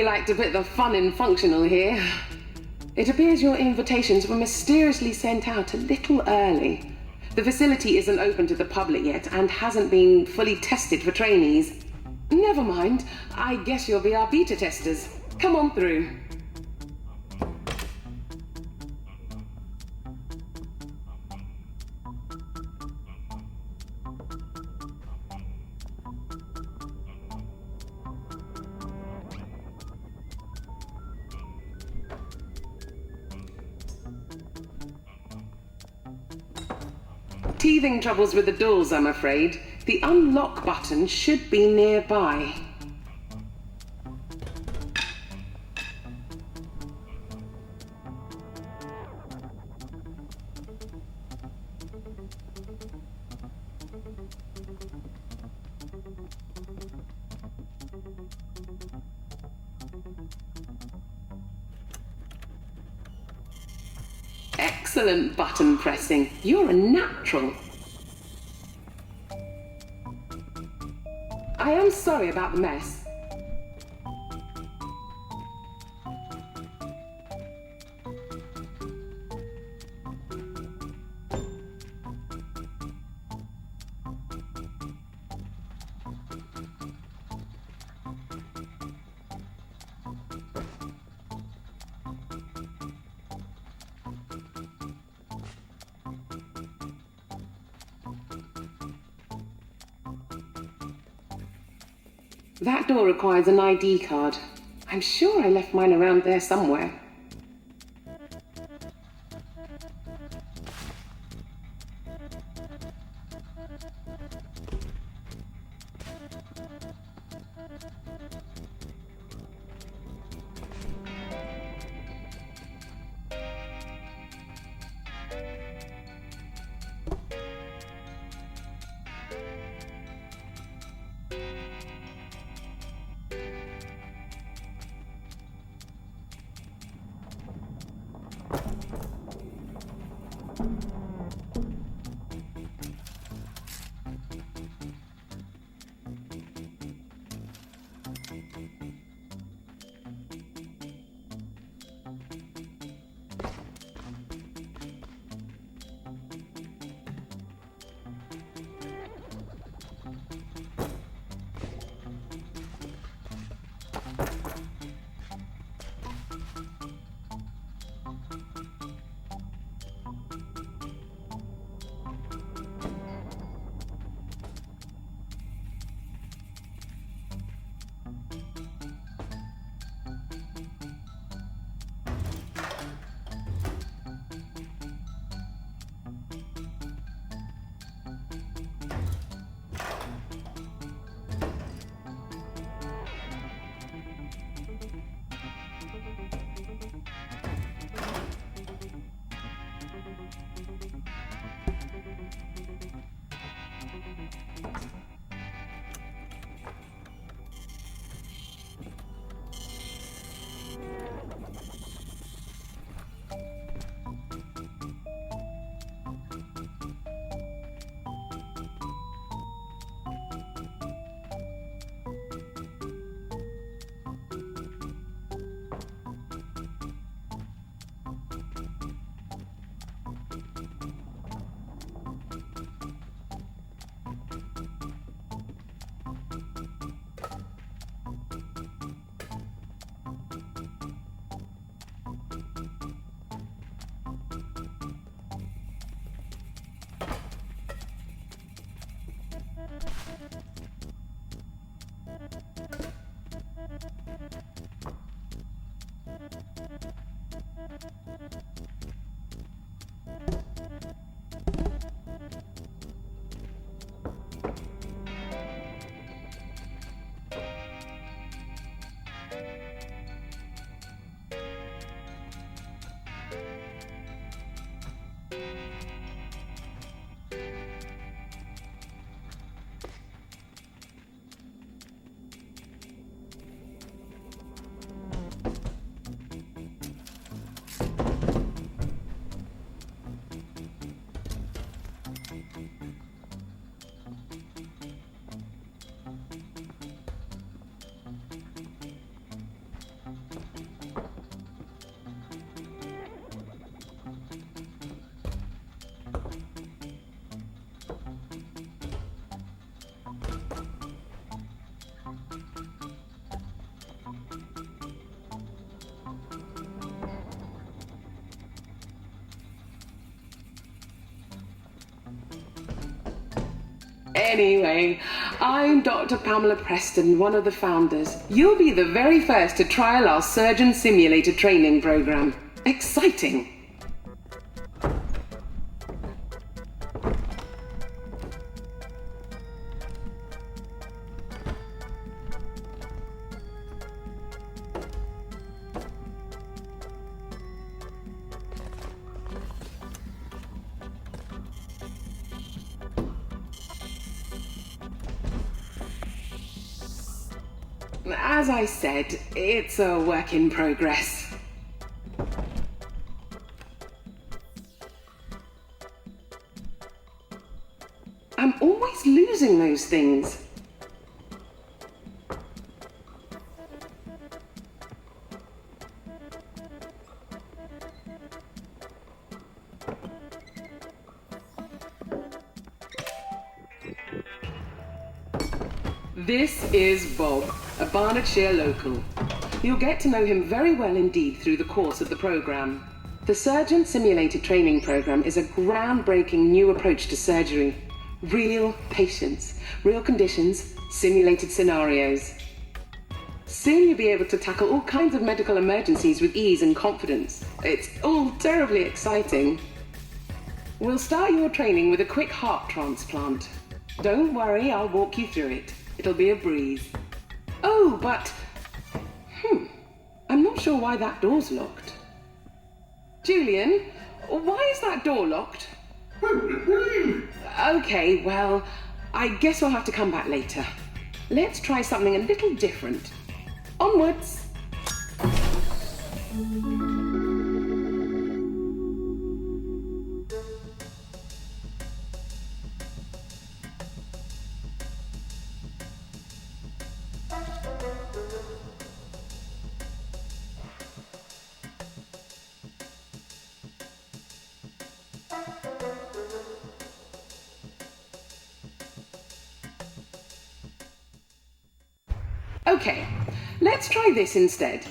We like to put the fun in functional here. It appears your invitations were mysteriously sent out a little early. The facility isn't open to the public yet and hasn't been fully tested for trainees. Never mind. I guess you'll be our beta testers. Come on through. Teething troubles with the doors, I'm afraid. The unlock button should be nearby. Excellent button pressing. You're a natural. I am sorry about the mess. That door requires an ID card. I'm sure I left mine around there somewhere. Anyway, I'm Dr. Pamela Preston, one of the founders. You'll be the very first to trial our surgeon simulator training program. Exciting! As I said, it's a work in progress. I'm always losing those things. This is Bob, a Barnardshire local. You'll get to know him very well indeed through the course of the program. The Surgeon Simulated Training Program is a groundbreaking new approach to surgery. Real patients, real conditions, simulated scenarios. Soon you'll be able to tackle all kinds of medical emergencies with ease and confidence. It's all terribly exciting. We'll start your training with a quick heart transplant. Don't worry, I'll walk you through it. It'll be a breeze. Oh, but... I'm not sure why that door's locked. Julian, why is that door locked? Okay, well, I guess we'll have to come back later. Let's try something a little different. Onwards! Okay, let's try this instead.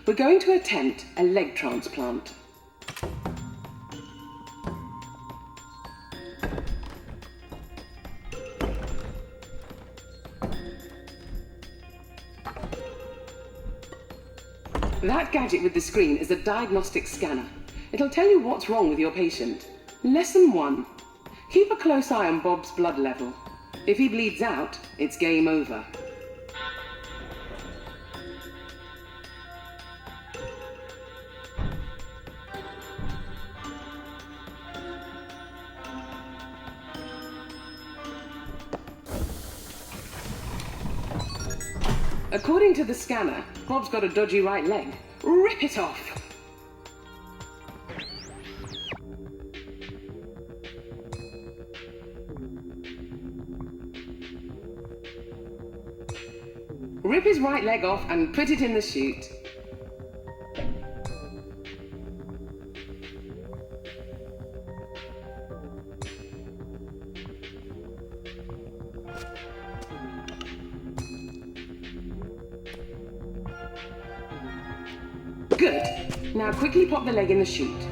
We're going to attempt a leg transplant. That gadget with the screen is a diagnostic scanner. It'll tell you what's wrong with your patient. Lesson 1. Keep a close eye on Bob's blood level. If he bleeds out, it's game over. According to the scanner, Bob's got a dodgy right leg. Rip it off! Rip his right leg off and put it in the chute. Good. Now quickly pop the leg in the chute.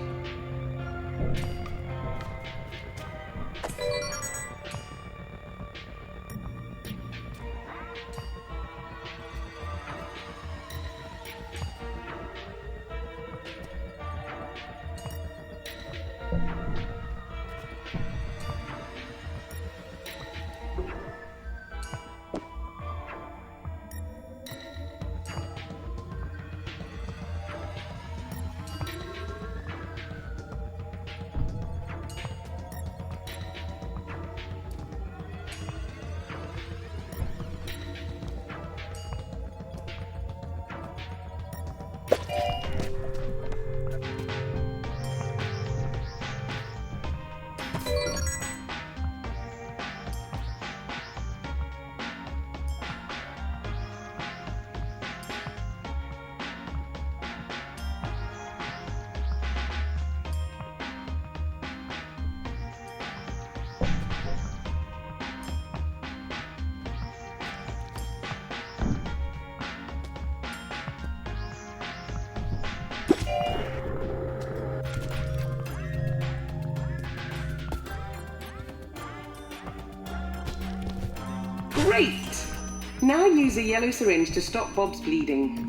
Now use a yellow syringe to stop Bob's bleeding.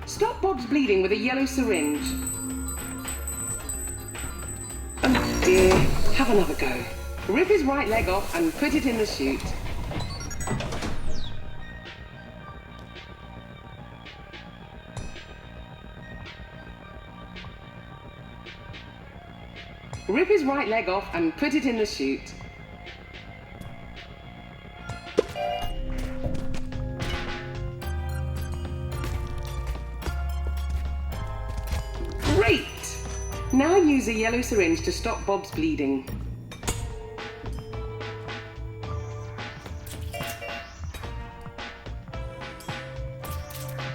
Stop Bob's bleeding with a yellow syringe. Oh dear, have another go. Rip his right leg off and put it in the chute. Rip his right leg off and put it in the chute. Great! Now use a yellow syringe to stop Bob's bleeding.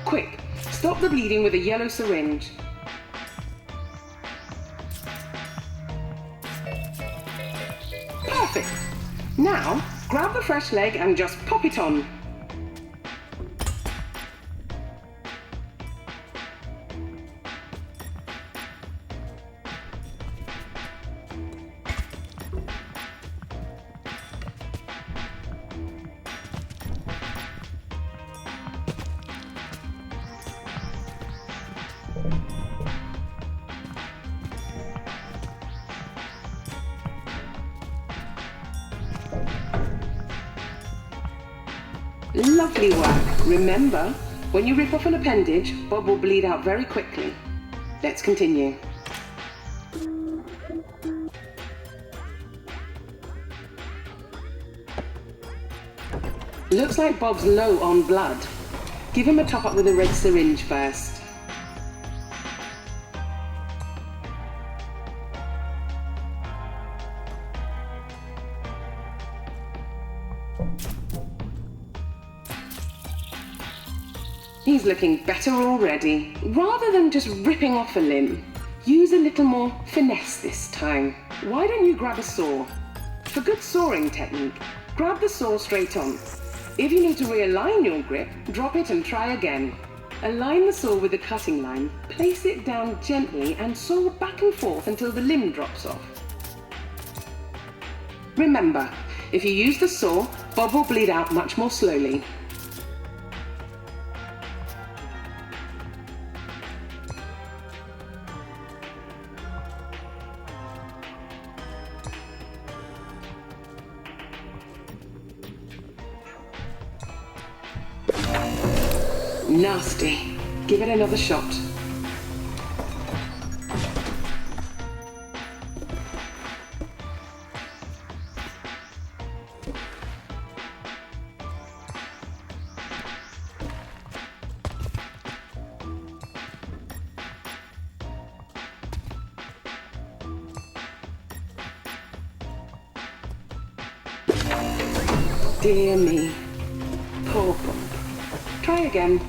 Quick, stop the bleeding with a yellow syringe. Perfect! Now, grab the fresh leg and just pop it on. Lovely work. Remember, when you rip off an appendage, Bob will bleed out very quickly. Let's continue. Looks like Bob's low on blood. Give him a top up with a red syringe first. He's looking better already. Rather than just ripping off a limb, use a little more finesse this time. Why don't you grab a saw? For good sawing technique, grab the saw straight on. If you need to realign your grip, drop it and try again. Align the saw with the cutting line, place it down gently and saw back and forth until the limb drops off. Remember, if you use the saw, Bob will bleed out much more slowly. Nasty. Give it another shot. Dear me. Poor Bob. Try again.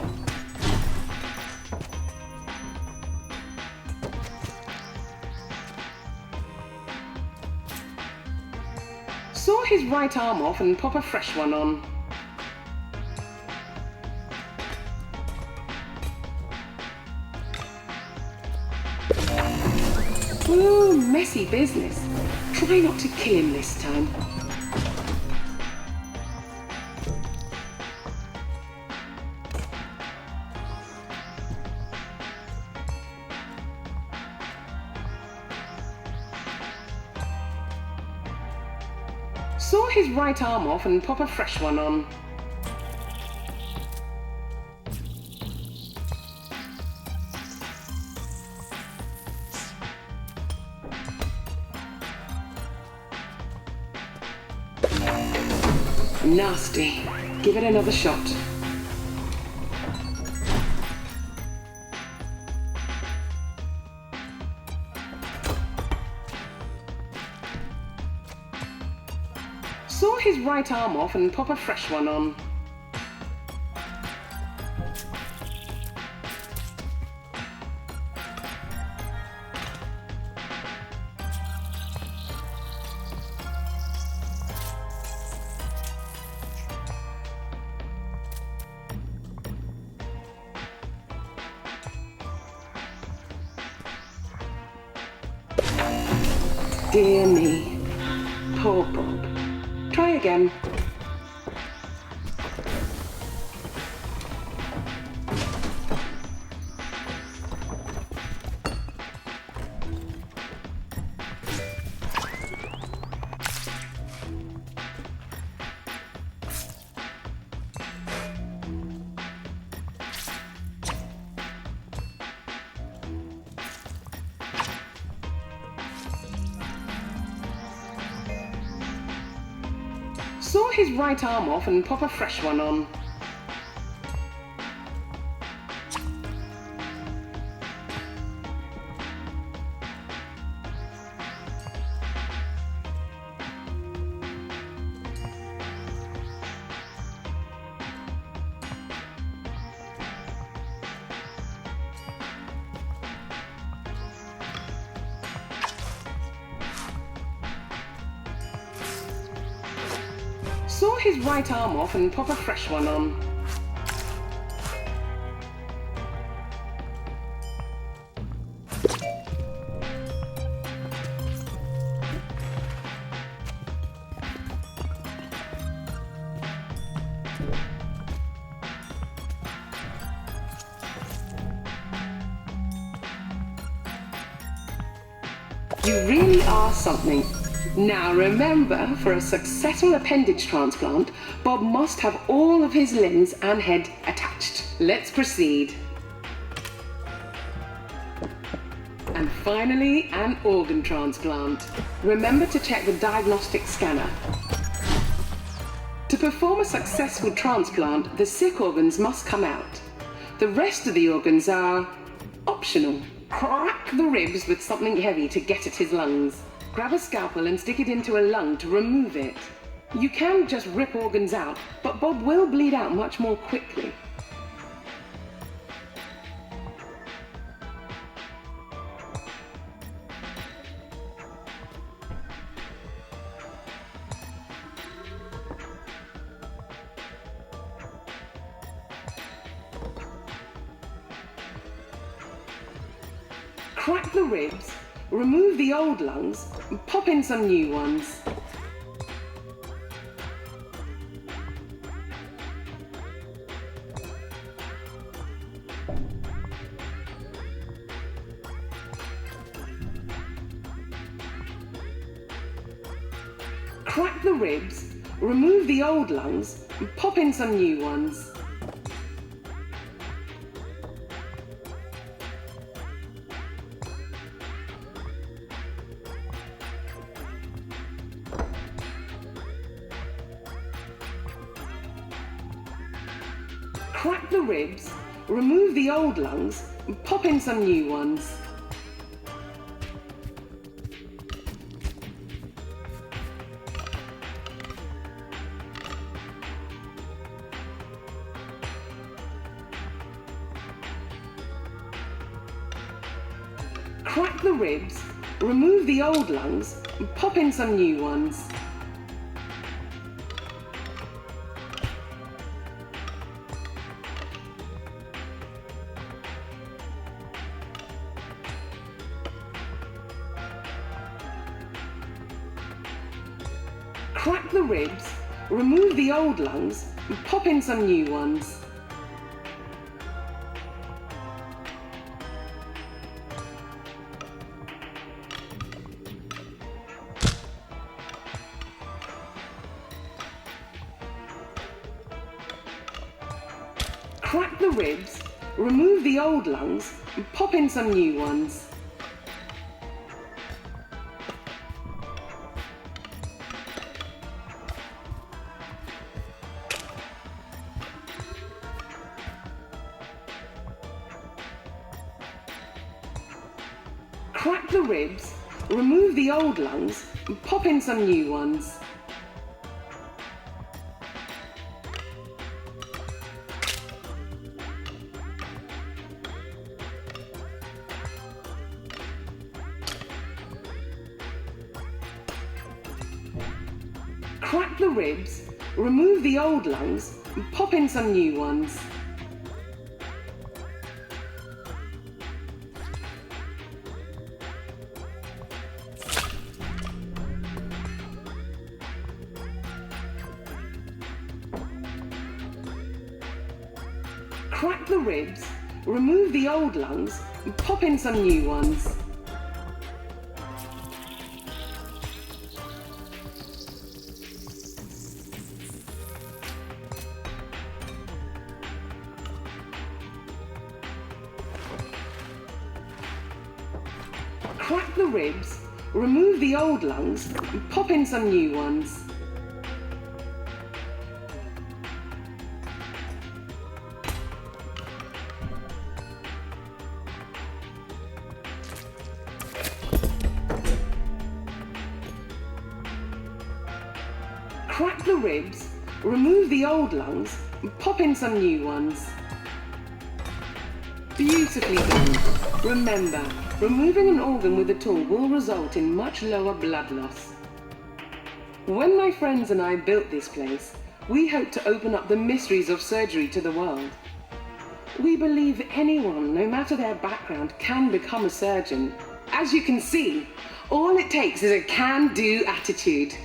Saw his right arm off and pop a fresh one on. Ooh, messy business. Try not to kill him this time. Saw his right arm off and pop a fresh one on. Nasty. Give it another shot. Saw his right arm off and pop a fresh one on. dear me. Poor Bob. Try again. Saw his right arm off and pop a fresh one on. Saw his right arm off and pop a fresh one on. You really are something. Now remember, for a successful appendage transplant, Bob must have all of his limbs and head attached. Let's proceed. And finally, an organ transplant. Remember to check the diagnostic scanner. To perform a successful transplant, the sick organs must come out. The rest of the organs are optional. Crack the ribs with something heavy to get at his lungs. Grab a scalpel and stick it into a lung to remove it. You can just rip organs out, but Bob will bleed out much more quickly. Crack the ribs, remove the old lungs, and pop in some new ones. Crack the ribs, remove the old lungs, and pop in some new ones. Crack the ribs, remove the old lungs, and pop in some new ones. Crack the ribs, remove the old lungs, and pop in some new ones. Crack the ribs, remove the old lungs, and pop in some new ones. Crack the ribs, remove the old lungs, and pop in some new ones. Crack the ribs, remove the old lungs, and pop in some new ones. Crack the ribs, remove the old lungs, and pop in some new ones. Crack the ribs, remove the old lungs, and pop in some new ones. Crack the ribs, remove the old lungs, and pop in some new ones. Crack the ribs, remove the old lungs, and pop in some new ones. Beautifully done. Remember, removing an organ with a tool will result in much lower blood loss. When my friends and I built this place, we hoped to open up the mysteries of surgery to the world. We believe anyone, no matter their background, can become a surgeon. As you can see, all it takes is a can-do attitude.